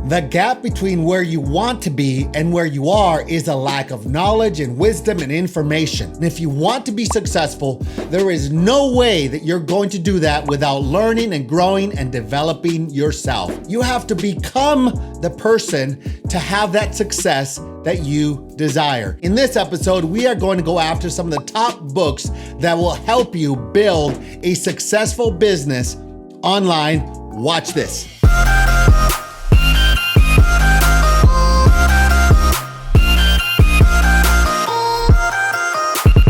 The gap between where you want to be and where you are is a lack of knowledge and wisdom and information. And if you want to be successful, there is no way that you're going to do that without learning and growing and developing yourself. You have to become the person to have that success that you desire. In this episode, we are going to go after some of the top books that will help you build a successful business online. Watch this.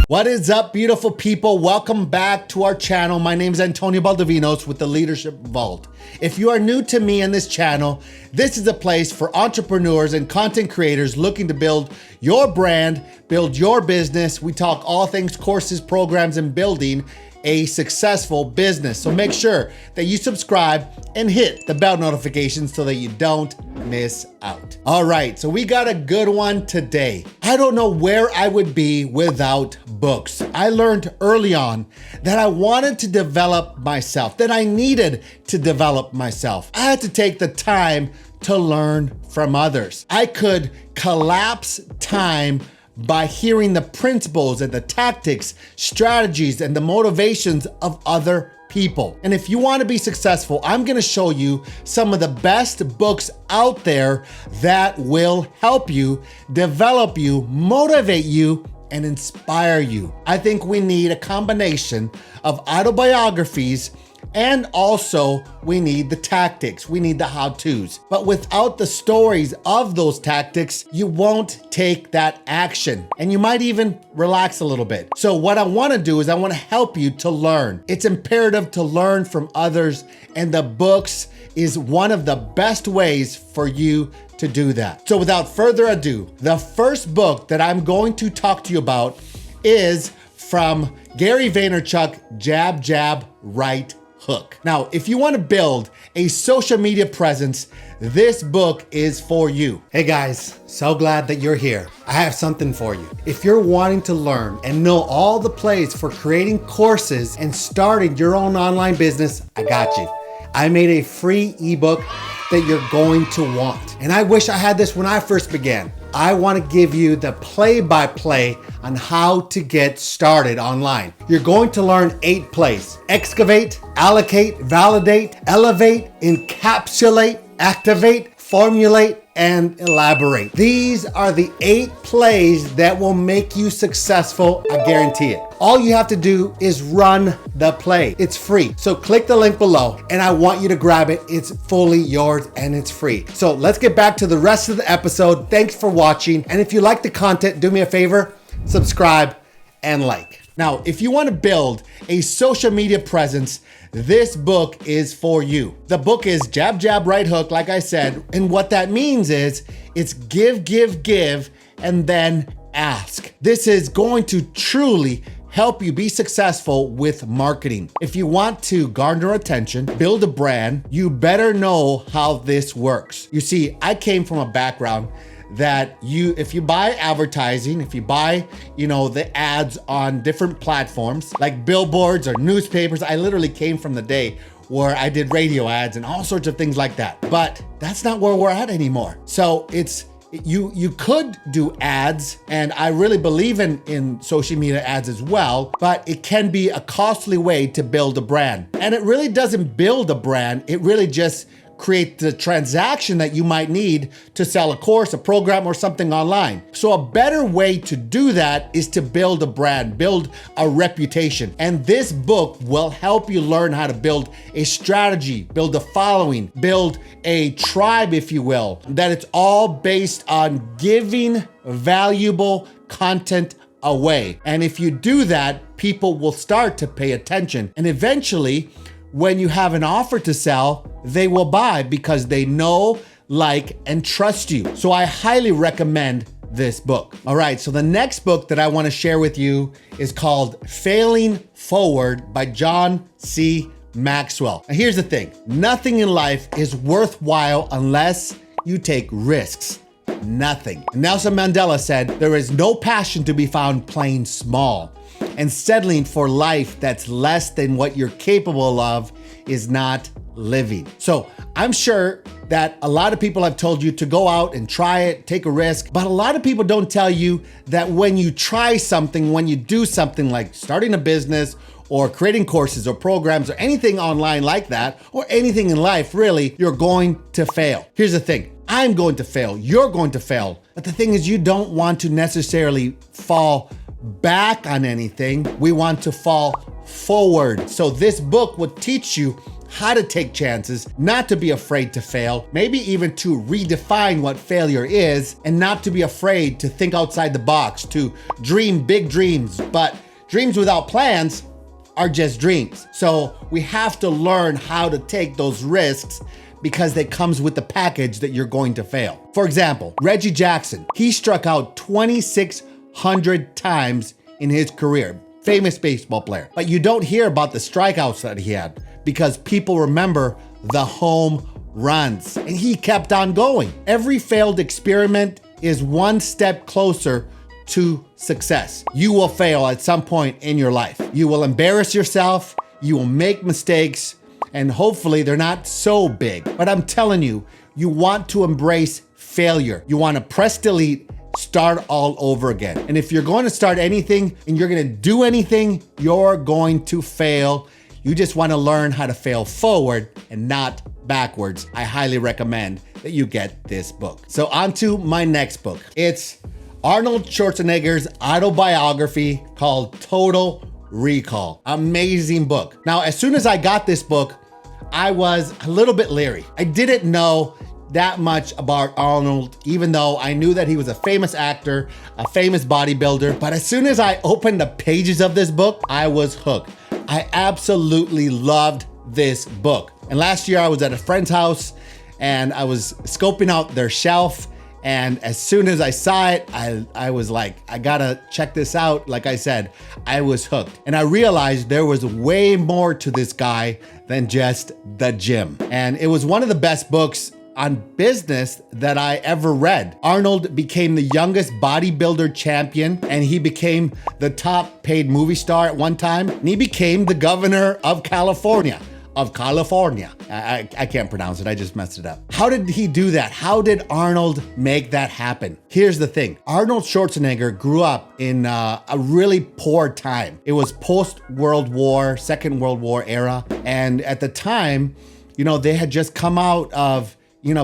What is up, beautiful people? Welcome back to our channel. My name is Antonio Baldovinos with the Leadership Vault. If you are new to me and this channel, this is a place for entrepreneurs and content creators looking to build your brand, build your business. We talk all things courses, programs, and building a successful business. So make sure that you subscribe and hit the bell notification so that you don't miss out. All right, so we got a good one today. I don't know where I would be without books. I learned early on that I wanted to develop myself, that I needed to develop myself. I had to take the time to learn from others. I could collapse time by hearing the principles and the tactics, strategies, and the motivations of other people. And if you want to be successful, I'm going to show you some of the best books out there that will help you, develop you, motivate you, and inspire you. I think we need a combination of autobiographies, and also we need the tactics, we need the how-tos. But without the stories of those tactics, you won't take that action. And you might even relax a little bit. So what I wanna do is I wanna help you to learn. It's imperative to learn from others, and the books is one of the best ways for you to do that. So without further ado, the first book that I'm going to talk to you about is from Gary Vaynerchuk, Jab, Jab, Right Hook. Now, if you want to build a social media presence, this book is for you. Hey guys, so glad that you're here. I have something for you. If you're wanting to learn and know all the plays for creating courses and starting your own online business, I got you. I made a free ebook that you're going to want. And I wish I had this when I first began. I want to give you the play-by-play on how to get started online. You're going to learn 8 plays: excavate, allocate, validate, elevate, encapsulate, activate, formulate, and elaborate. These are the 8 plays that will make you successful, I guarantee it. All you have to do is run the play. It's free. So click the link below and I want you to grab it. It's fully yours and it's free. So let's get back to the rest of the episode. Thanks for watching. And if you like the content, do me a favor, subscribe and like. Now, if you want to build a social media presence, this book is for you. The book is Jab, Jab, Right Hook, like I said. And what that means is it's give, give, give, and then ask. This is going to truly help you be successful with marketing. If you want to garner attention, build a brand, you better know how this works. You see, I came from a background that if you buy advertising, if you buy, the ads on different platforms like billboards or newspapers, I literally came from the day where I did radio ads and all sorts of things like that. But that's not where we're at anymore. So you could do ads, and I really believe in social media ads as well, but it can be a costly way to build a brand. And it really doesn't build a brand, it really just create the transaction that you might need to sell a course, a program, or something online. So a better way to do that is to build a brand, build a reputation. And this book will help you learn how to build a strategy, build a following, build a tribe, if you will, that it's all based on giving valuable content away. And if you do that, people will start to pay attention. And eventually, when you have an offer to sell, they will buy because they know, like, and trust you. So I highly recommend this book. All right, so the next book that I want to share with you is called Failing Forward by John C. Maxwell. Now here's the thing, nothing in life is worthwhile unless you take risks. Nothing. Nelson Mandela said, there is no passion to be found playing small. And settling for life that's less than what you're capable of is not living. So I'm sure that a lot of people have told you to go out and try it, take a risk. But a lot of people don't tell you that when you try something, when you do something like starting a business or creating courses or programs or anything online like that, or anything in life really, you're going to fail. Here's the thing. I'm going to fail. You're going to fail. But the thing is, you don't want to necessarily fall back on anything. We want to fall forward. So this book will teach you how to take chances, not to be afraid to fail, maybe even to redefine what failure is, and not to be afraid to think outside the box, to dream big dreams. But dreams without plans are just dreams. So we have to learn how to take those risks, because it comes with the package that you're going to fail. For example, Reggie Jackson, he struck out 2,600 times in his career. Famous baseball player. But you don't hear about the strikeouts that he had, because people remember the home runs. And he kept on going. Every failed experiment is one step closer to success. You will fail at some point in your life. You will embarrass yourself, you will make mistakes, and hopefully they're not so big. But I'm telling you, you want to embrace failure. You want to press delete, start all over again. And if you're going to start anything and you're going to do anything, you're going to fail. You just want to learn how to fail forward and not backwards. I highly recommend that you get this book. So on to my next book. It's Arnold Schwarzenegger's autobiography called Total Recall. Amazing book. Now, as soon as I got this book, I was a little bit leery. I didn't know that much about Arnold, even though I knew that he was a famous actor, a famous bodybuilder. But as soon as I opened the pages of this book, I was hooked. I absolutely loved this book. And last year I was at a friend's house and I was scoping out their shelf. And as soon as I saw it, I was like, I gotta check this out. Like I said, I was hooked. And I realized there was way more to this guy than just the gym. And it was one of the best books on business that I ever read. Arnold became the youngest bodybuilder champion, and he became the top paid movie star at one time. And he became the governor of California. I can't pronounce it. I just messed it up. How did he do that? How did Arnold make that happen? Here's the thing. Arnold Schwarzenegger grew up in a really poor time. It was post-World War, Second World War era. And at the time, they had just come out of,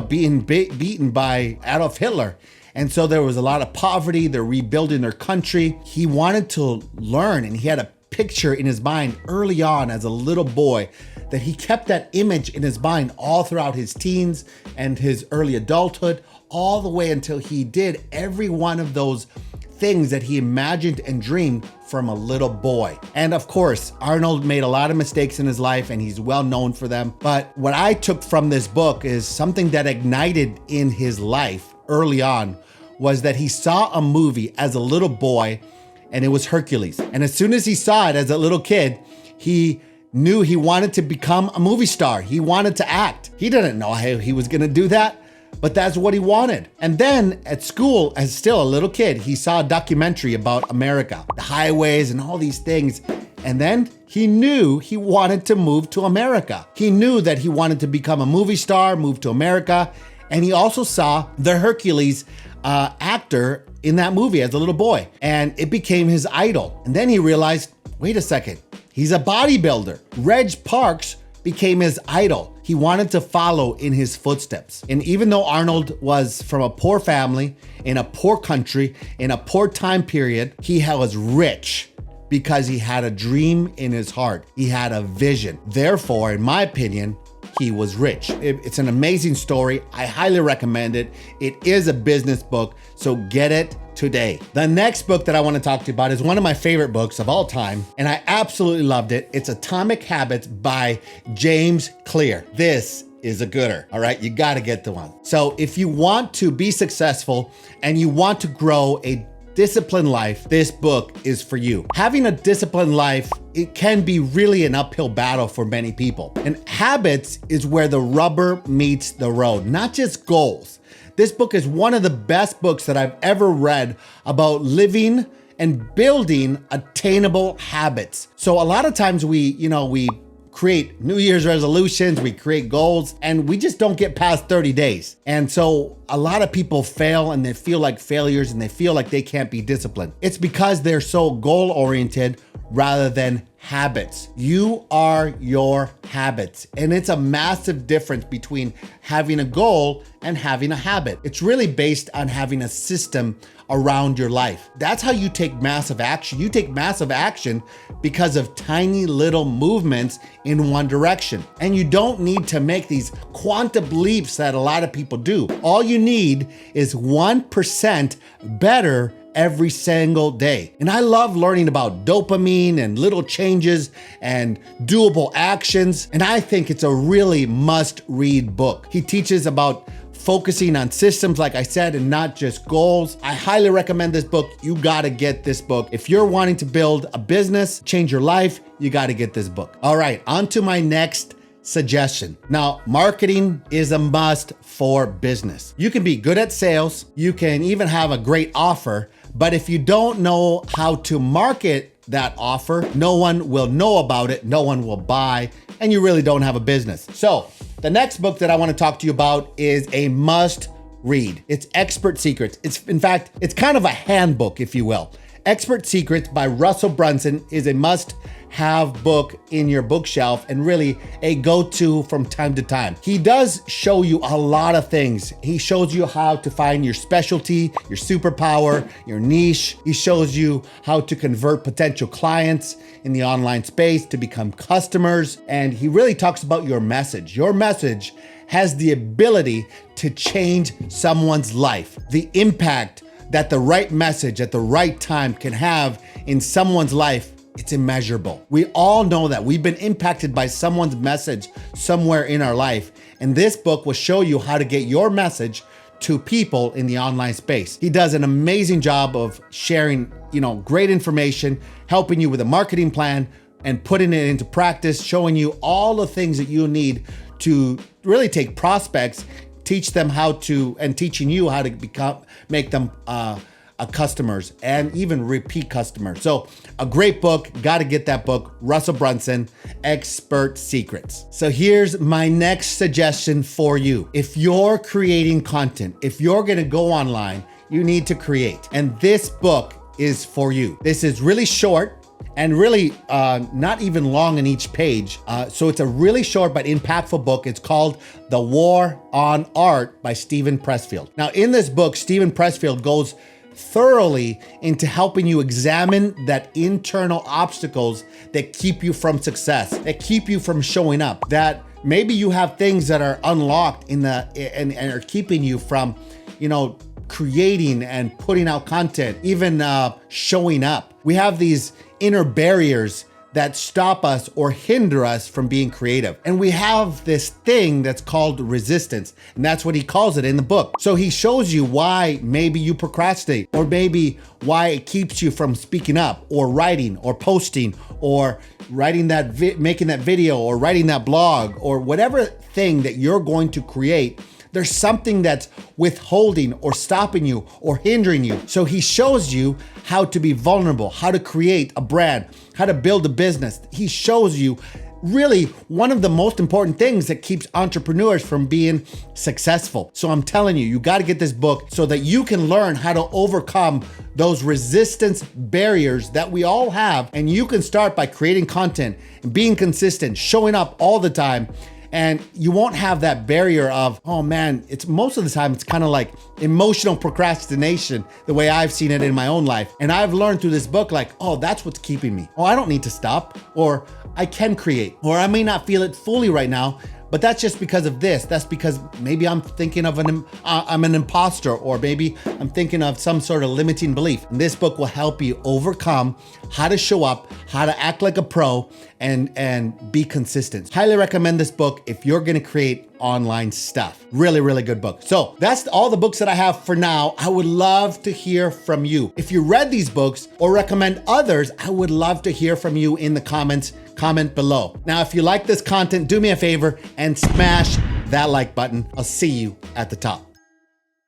being beaten by Adolf Hitler. And so there was a lot of poverty. They're rebuilding their country. He wanted to learn, and he had a picture in his mind early on as a little boy that he kept that image in his mind all throughout his teens and his early adulthood, all the way until he did every one of those things that he imagined and dreamed from a little boy. And of course, Arnold made a lot of mistakes in his life and he's well known for them. But what I took from this book is something that ignited in his life early on was that he saw a movie as a little boy, and it was Hercules. And as soon as he saw it as a little kid, he knew he wanted to become a movie star. He wanted to act. He didn't know how he was gonna do that, but that's what he wanted. And then at school, as still a little kid, he saw a documentary about America, the highways and all these things. And then he knew he wanted to move to America. He knew that he wanted to become a movie star, move to America. And he also saw the Hercules actor in that movie as a little boy, and it became his idol. And then he realized, wait a second, he's a bodybuilder. Reg Parks became his idol. He wanted to follow in his footsteps. And even though Arnold was from a poor family, in a poor country, in a poor time period, he was rich because he had a dream in his heart. He had a vision. Therefore, in my opinion, he was rich. It's an amazing story. I highly recommend it. It is a business book, so get it today. The next book that I want to talk to you about is one of my favorite books of all time, and I absolutely loved it. It's Atomic Habits by James Clear. This is a gooder, all right? You got to get the one. So if you want to be successful and you want to grow a disciplined life, this book is for you. Having a disciplined life, it can be really an uphill battle for many people. And habits is where the rubber meets the road, not just goals. This book is one of the best books that I've ever read about living and building attainable habits. So a lot of times we create New Year's resolutions, we create goals, and we just don't get past 30 days. And so a lot of people fail and they feel like failures and they feel like they can't be disciplined. It's because they're so goal oriented rather than habits. You are your habits. And it's a massive difference between having a goal and having a habit. It's really based on having a system around your life. That's how you take massive action. You take massive action because of tiny little movements in one direction. And you don't need to make these quantum leaps that a lot of people do. All you need is 1% better every single day. And I love learning about dopamine and little changes and doable actions. And I think it's a really must-read book. He teaches about focusing on systems, like I said, and not just goals. I highly recommend this book. You gotta get this book. If you're wanting to build a business, change your life, you gotta get this book. All right, on to my next suggestion. Now, marketing is a must for business. You can be good at sales, you can even have a great offer, but if you don't know how to market that offer, no one will know about it, no one will buy, and you really don't have a business. So the next book that I want to talk to you about is a must read. It's Expert Secrets. In fact, it's kind of a handbook, if you will. Expert Secrets by Russell Brunson is a must-have book in your bookshelf and really a go-to from time to time. He does show you a lot of things. He shows you how to find your specialty, your superpower, your niche. He shows you how to convert potential clients in the online space to become customers. And he really talks about your message. Your message has the ability to change someone's life. The impact that the right message at the right time can have in someone's life, it's immeasurable. We all know that we've been impacted by someone's message somewhere in our life. And this book will show you how to get your message to people in the online space. He does an amazing job of sharing, great information, helping you with a marketing plan and putting it into practice, showing you all the things that you need to really take prospects, teach them how to, and teaching you how to make them customers and even repeat customers. So a great book, got to get that book, Russell Brunson, Expert Secrets. So here's my next suggestion for you. If you're creating content, if you're going to go online, you need to create. And this book is for you. This is really short and really not even long in each page. So it's a really short but impactful book. It's called The War on Art by Steven Pressfield. Now in this book, Steven Pressfield goes thoroughly into helping you examine that internal obstacles that keep you from success, that keep you from showing up, that maybe you have things that are unlocked and are keeping you from, creating and putting out content, even showing up. We have these inner barriers that stop us or hinder us from being creative. And we have this thing that's called resistance. And that's what he calls it in the book. So he shows you why maybe you procrastinate, or maybe why it keeps you from speaking up or writing or posting or writing making that video or writing that blog or whatever thing that you're going to create. There's something that's withholding or stopping you or hindering you. So he shows you how to be vulnerable, how to create a brand, how to build a business. He shows you really one of the most important things that keeps entrepreneurs from being successful. So I'm telling you, you got to get this book so that you can learn how to overcome those resistance barriers that we all have. And you can start by creating content and being consistent, showing up all the time. And you won't have that barrier of, oh man, it's most of the time, it's kind of like emotional procrastination, the way I've seen it in my own life. And I've learned through this book, like, oh, that's what's keeping me. Oh, I don't need to stop, or I can create, or I may not feel it fully right now, but that's just because of this. That's because maybe I'm thinking of I'm an imposter, or maybe I'm thinking of some sort of limiting belief. And this book will help you overcome how to show up, how to act like a pro, and be consistent. Highly recommend this book if you're gonna create online stuff. Really, really good book. So that's all the books that I have for now. I would love to hear from you. If you read these books or recommend others, I would love to hear from you in the comments. Comment below. Now, if you like this content, do me a favor and smash that like button. I'll see you at the top.